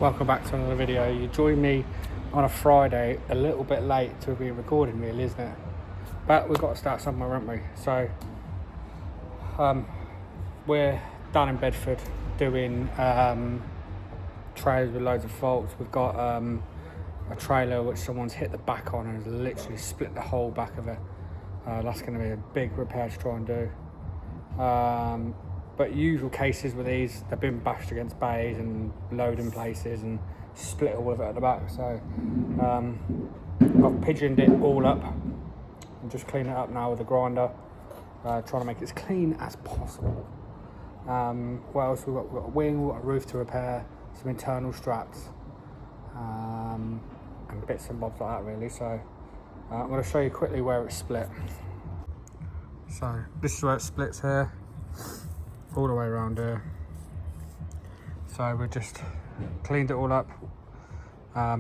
Welcome back to another video. You joined me on a Friday, a little bit late to be recording really, isn't it? But we've got to start somewhere, haven't we? So we're down in Bedford doing trailers with loads of faults. We've got a trailer which someone's hit the back on and has literally split the whole back of it. That's going to be a big repair to try and do. But usual cases with these, they've been bashed against bays and loading places and split all of it at the back. So I've pigeoned it all up and just clean it up now with a grinder, trying to make it as clean as possible. What else we've got? We've got a wing, we've got a roof to repair, some internal straps, and bits and bobs like that really. So I'm going to show you quickly where it's split. So this is where it splits here, all the way around here. So we just cleaned it all up.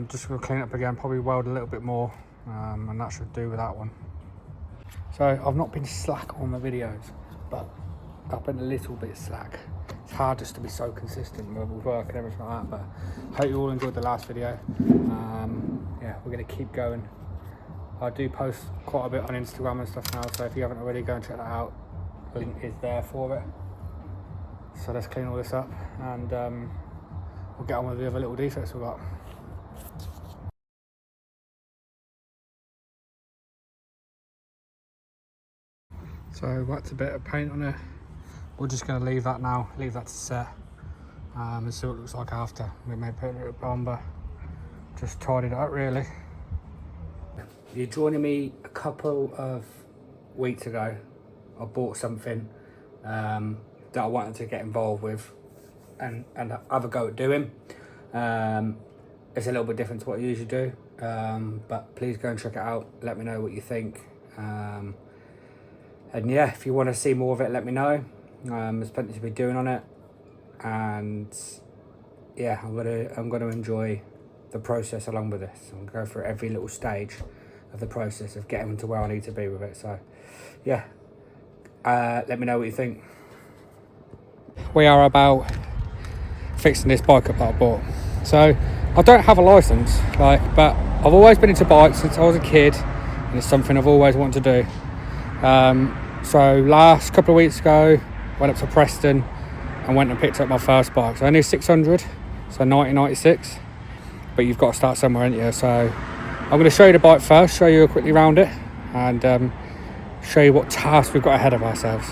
Just going to clean it up again, probably weld a little bit more, and that should do with that one. So I've not been slack on the videos, but I've been a little bit slack. It's hard just to be so consistent with work and everything like that, but I hope you all enjoyed the last video. Yeah, we're going to keep going. I do post quite a bit on Instagram and stuff now, so if you haven't already, go and check that out. The link is there for it. So let's clean all this up and we'll get on with the other little defects we've got. So whacked a bit of paint on it. We're just going to leave that now, leave that to set, and see what it looks like after. We may put a little bomber, just tidied it up really. You're joining me a couple of weeks ago. I bought something that I wanted to get involved with and have a go at doing. It's a little bit different to what I usually do, but please go and check it out. Let me know what you think. And yeah, if you want to see more of it, let me know. There's plenty to be doing on it, and yeah, I'm gonna enjoy the process along with this. I'm gonna go through every little stage of the process of getting to where I need to be with it. So yeah, let me know what you think. We are about fixing this bike up that I bought. So I don't have a license, but I've always been into bikes since I was a kid, and it's something I've always wanted to do. So last couple of weeks ago, went up to Preston and went and picked up my first bike. So only 600, so 1996. But you've got to start somewhere, ain't you? So I'm going to show you the bike first, show you quickly around it, and show you what task we've got ahead of ourselves.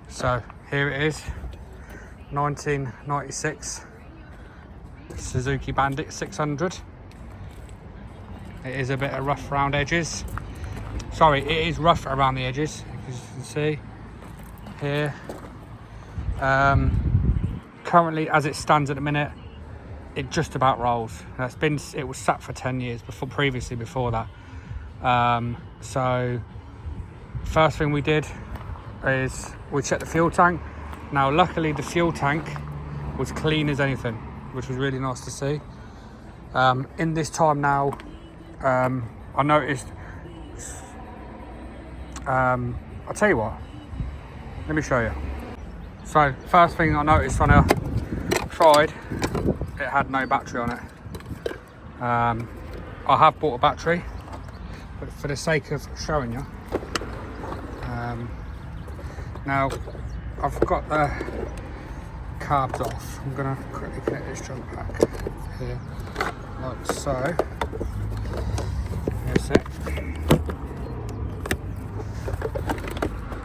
So here it is, 1996 Suzuki Bandit 600. It is a bit of rough around edges. Sorry, it is rough around the edges, as you can see here. Currently, as it stands at the minute, it just about rolls. It was sat for 10 years before that. So first thing we did is we checked the fuel tank. Now luckily the fuel tank was clean as anything, which was really nice to see. In this time now, I noticed, I'll tell you what, let me show you. So first thing I noticed when I tried, it had no battery on it. I have bought a battery, but for the sake of showing you, now I've got the carbs off. I'm gonna quickly connect this jump pack here, like so. Here's it.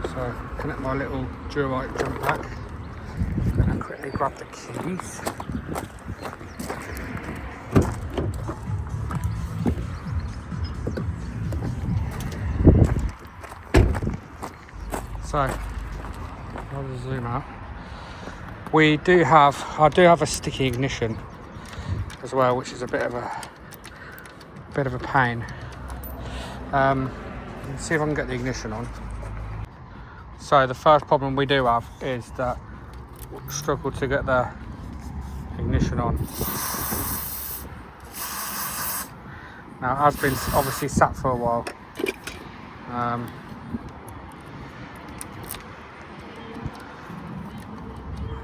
So connect my little Durite jump pack. I'm gonna quickly grab the keys. So I'll just zoom out. I do have a sticky ignition as well, which is a bit of a pain. Let's see if I can get the ignition on. So the first problem we do have is that we struggle to get the ignition on. Now it has been obviously sat for a while.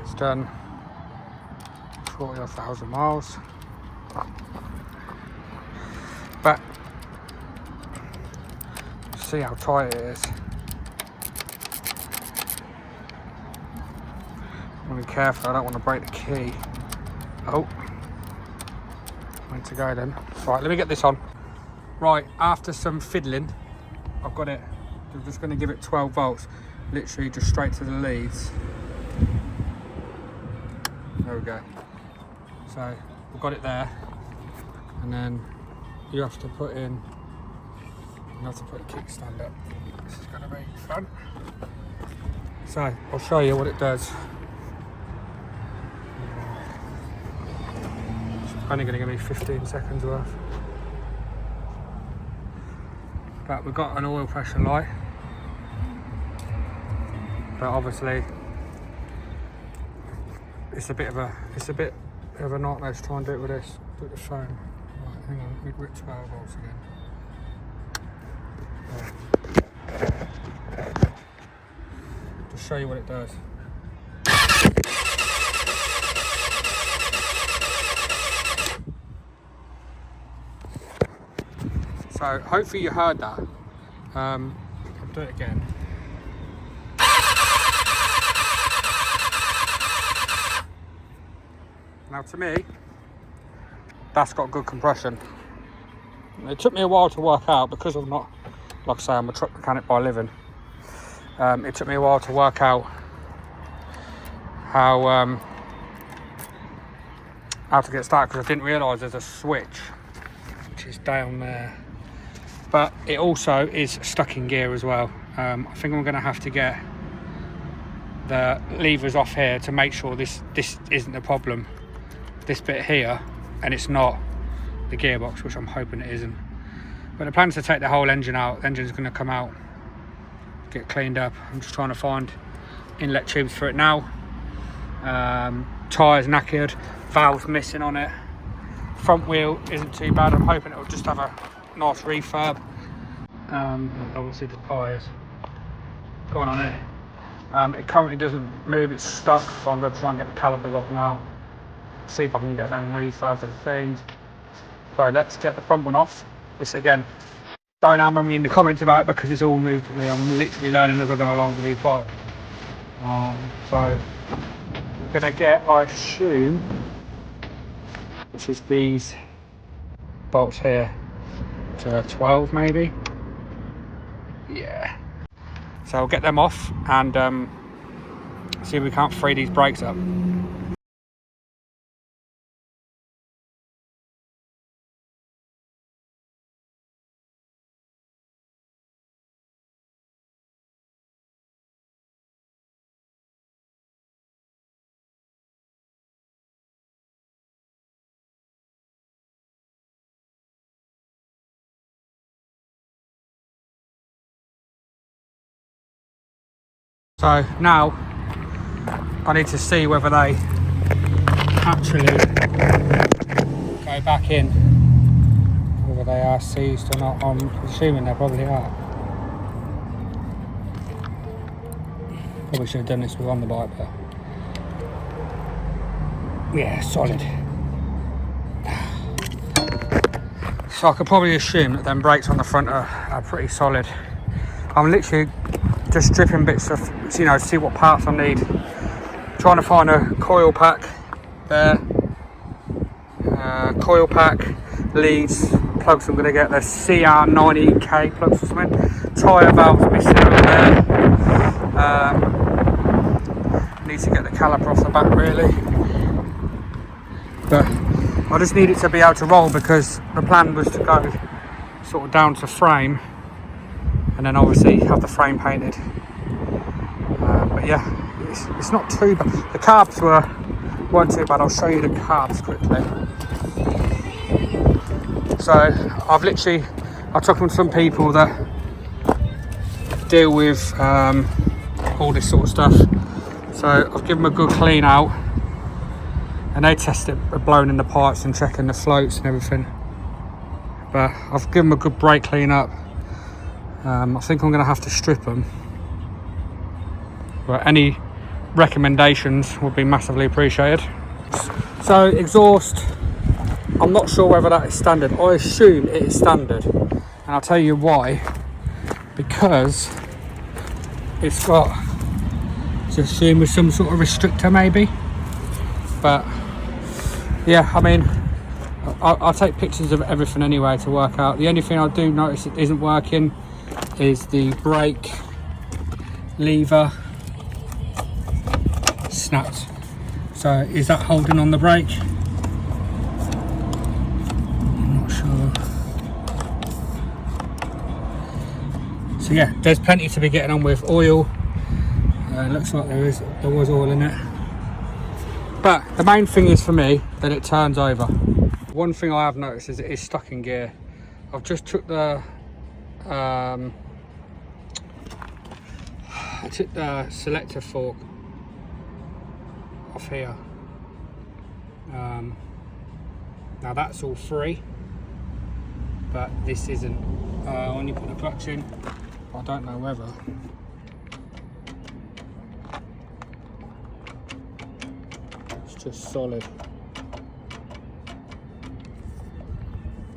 It's done 40,000 miles. But see how tight it is. I'm going to be careful, I don't want to break the key. Oh, meant to go then. Right, let me get this on. Right, after some fiddling, I've got it. I'm just going to give it 12 volts, literally just straight to the leads. There we go. So we've got it there, and then you have to put in. You have to put a kickstand up. This is going to be fun. So I'll show you what it does. It's only going to give me 15 seconds worth. But we've got an oil pressure light. But obviously it's a bit of a nightmare to try and do it with this. Do it with the phone. Right, hang on, we've got 12 volts again. Just show you what it does. So hopefully you heard that. I'll do it again. Now to me, that's got good compression. It took me a while to work out because I'm not, like I say, I'm a truck mechanic by living. It took me a while to work out how to get started, because I didn't realise there's a switch which is down there. But it also is stuck in gear as well. I think I'm going to have to get the levers off here to make sure this isn't the problem. This bit here, and it's not the gearbox, which I'm hoping it isn't. But the plan is to take the whole engine out. The engine's going to come out, get cleaned up. I'm just trying to find inlet tubes for it now. Tyres knackered, valves missing on it. Front wheel isn't too bad. I'm hoping it'll just have a nice refurb. Obviously the tyres going on it. It currently doesn't move, it's stuck, so I'm going to try and get the calipers off now. See if I can get them refurbed and things. So let's get the front one off. This again, don't hammer me in the comments about it because it's all new to me. I'm literally learning as I go along with these bikes. So we're going to get, I assume, which is these bolts here to 12 maybe. Yeah. So I'll get them off and see if we can't free these brakes up. So now I need to see whether they actually go back in, whether they are seized or not. I'm assuming they probably are. Probably should have done this with on the bike, but yeah, solid. So I could probably assume that them brakes on the front are pretty solid. I'm literally just stripping bits of, you know, see what parts I need. Trying to find a coil pack there. Coil pack, leads, plugs I'm going to get. The CR90K plugs or something. Tyre valves missing over there. Need to get the caliper off the back really. But I just need it to be able to roll because the plan was to go sort of down to frame. And then obviously have the frame painted. But yeah, it's not too bad. The carbs weren't too bad. I'll show you the carbs quickly. So I took on some people that deal with all this sort of stuff. So I've given them a good clean out. And they test it, blowing in the pipes and checking the floats and everything. But I've given them a good brake clean up. I think I'm going to have to strip them, but any recommendations would be massively appreciated. So exhaust, I'm not sure whether that is standard. I assume it is standard, and I'll tell you why. Because it's got, to assume, with some sort of restrictor maybe. But yeah, I mean, I'll take pictures of everything anyway to work out. The only thing I do notice it isn't working is the brake lever snapped. So is that holding on the brake? I'm not sure. So yeah, there's plenty to be getting on with. Oil, looks like there was oil in it. But the main thing is for me that it turns over. One thing I have noticed is it is stuck in gear. I've just took the selector fork off here. Now that's all free, but this isn't. When you put the clutch in, I don't know whether. It's just solid.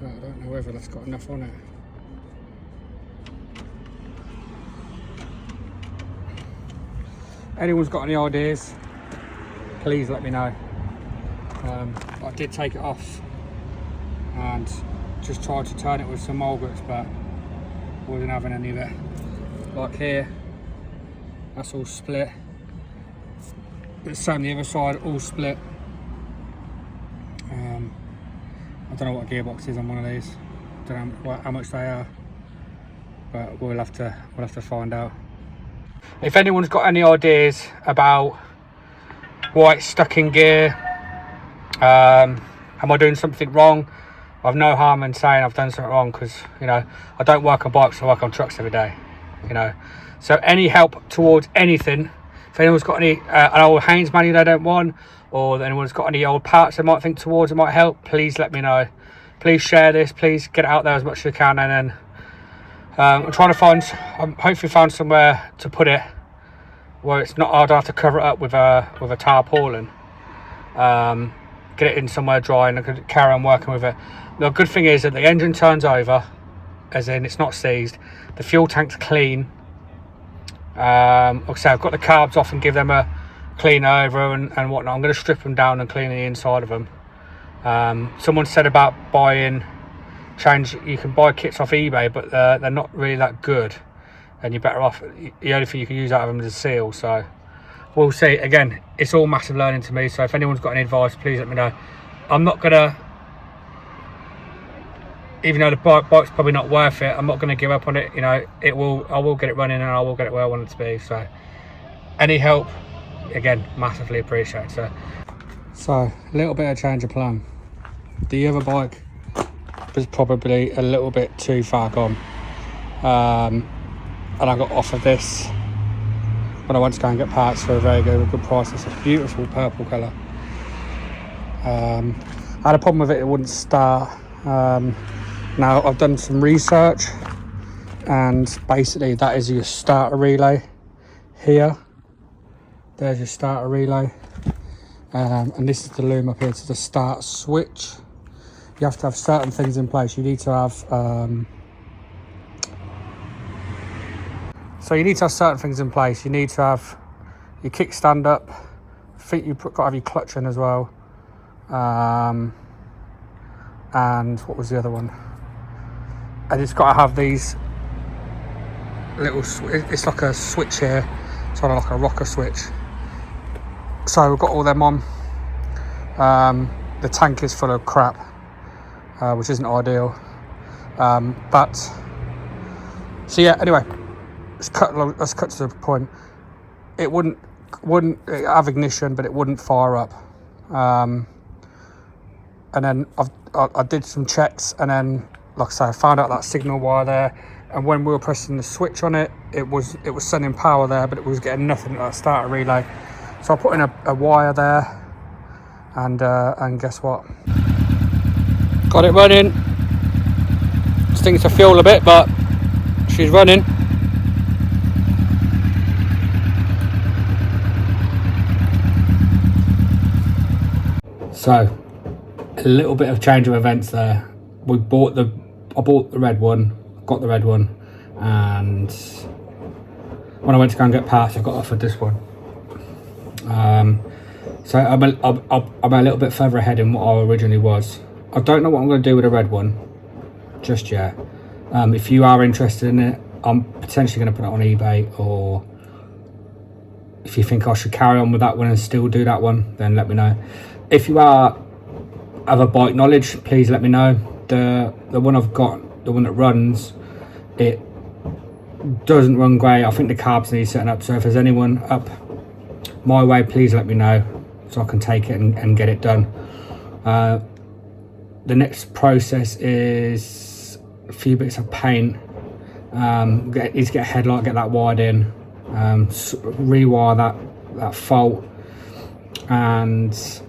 But I don't know whether that's got enough on it. Anyone's got any ideas, please let me know. I did take it off and just tried to turn it with some mole grips, but wasn't having any of it. Like here, that's all split. The same the other side, all split. I don't know what a gearbox is on one of these. Don't know how much they are, but we'll have to find out. If anyone's got any ideas about why it's stuck in gear, am I doing something wrong? I've no harm in saying I've done something wrong, because, you know, I don't work on bikes, I work on trucks every day, you know. So any help towards anything, if anyone's got any an old Haynes manual they don't want, or anyone's got any old parts they might think towards it might help, please let me know. Please share this, please get it out there as much as you can, and then I'm trying to find, hopefully find somewhere to put it where it's not hard. I have to cover it up with a tarpaulin. Get it in somewhere dry, and I could carry on working with it. The good thing is that the engine turns over, as in it's not seized. The fuel tank's clean. Like I say, I've got the carbs off and give them a clean over and whatnot. I'm going to strip them down and clean the inside of them. Someone said about buying you can buy kits off eBay, but they're not really that good, and you're better off, the only thing you can use out of them is a seal. So we'll see. Again, it's all massive learning to me, so if anyone's got any advice, please let me know. I'm not gonna, even though the bike's probably not worth it, I'm not gonna give up on it. You know, I will get it running, and I will get it where I want it to be. So any help, again, massively appreciated. So a little bit of change of plan. The other bike was probably a little bit too far gone, and I got offered this when I went to go and get parts for a very good price. It's a beautiful purple colour. I had a problem with it wouldn't start. Now I've done some research, and basically that is your starter relay here. There's your starter relay, and this is the loom up here to the start switch. You have to have certain things in place. You need to have certain things in place. You need to have your kickstand up. I think you've got to have your clutch in as well. And what was the other one? And it's got to have these little, it's like a switch here. It's kind of like a rocker switch. So we've got all them on. The tank is full of crap, which isn't ideal. But so yeah, anyway, let's cut to the point. It wouldn't have ignition, but it wouldn't fire up. And then I did some checks, and then, like I say, I found out that signal wire there, and when we were pressing the switch on it, it was sending power there, but it was getting nothing at that starter relay. So I put in a wire there, and guess what? Got it running. Stings the fuel a bit, but she's running. So a little bit of change of events there. I bought the red one, got the red one, and when I went to go and get parts, I got offered this one. So I'm a little bit further ahead in what I originally was. I don't know what I'm going to do with the red one just yet. If you are interested in it, I'm potentially going to put it on eBay, or if you think I should carry on with that one and still do that one, then let me know. If you have a bike knowledge, please let me know. The one I've got, the one that runs, it doesn't run great. I think the carbs need setting up, so if there's anyone up my way, please let me know so I can take it and get it done. The next process is a few bits of paint. Need to get a headlight, get that wired in, rewire that fault, and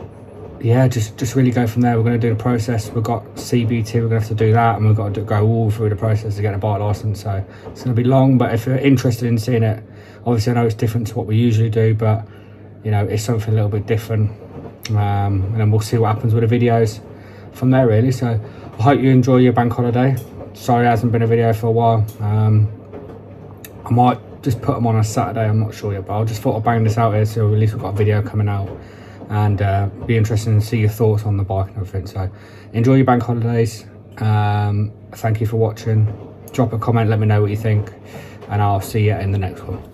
yeah, just really go from there. We're going to do the process. We've got CBT, we're going to have to do that, and we've got to go all through the process to get a bike license. So it's going to be long, but if you're interested in seeing it, obviously I know it's different to what we usually do, but you know, it's something a little bit different, and then we'll see what happens with the videos from there really. So I hope you enjoy your bank holiday. Sorry, it hasn't been a video for a while. I might just put them on a Saturday, I'm not sure yet, but I just thought I'd bang this out here, so at least we've got a video coming out, and be interested to see your thoughts on the bike and everything. So enjoy your bank holidays. Thank you for watching. Drop a comment, let me know what you think, and I'll see you in the next one.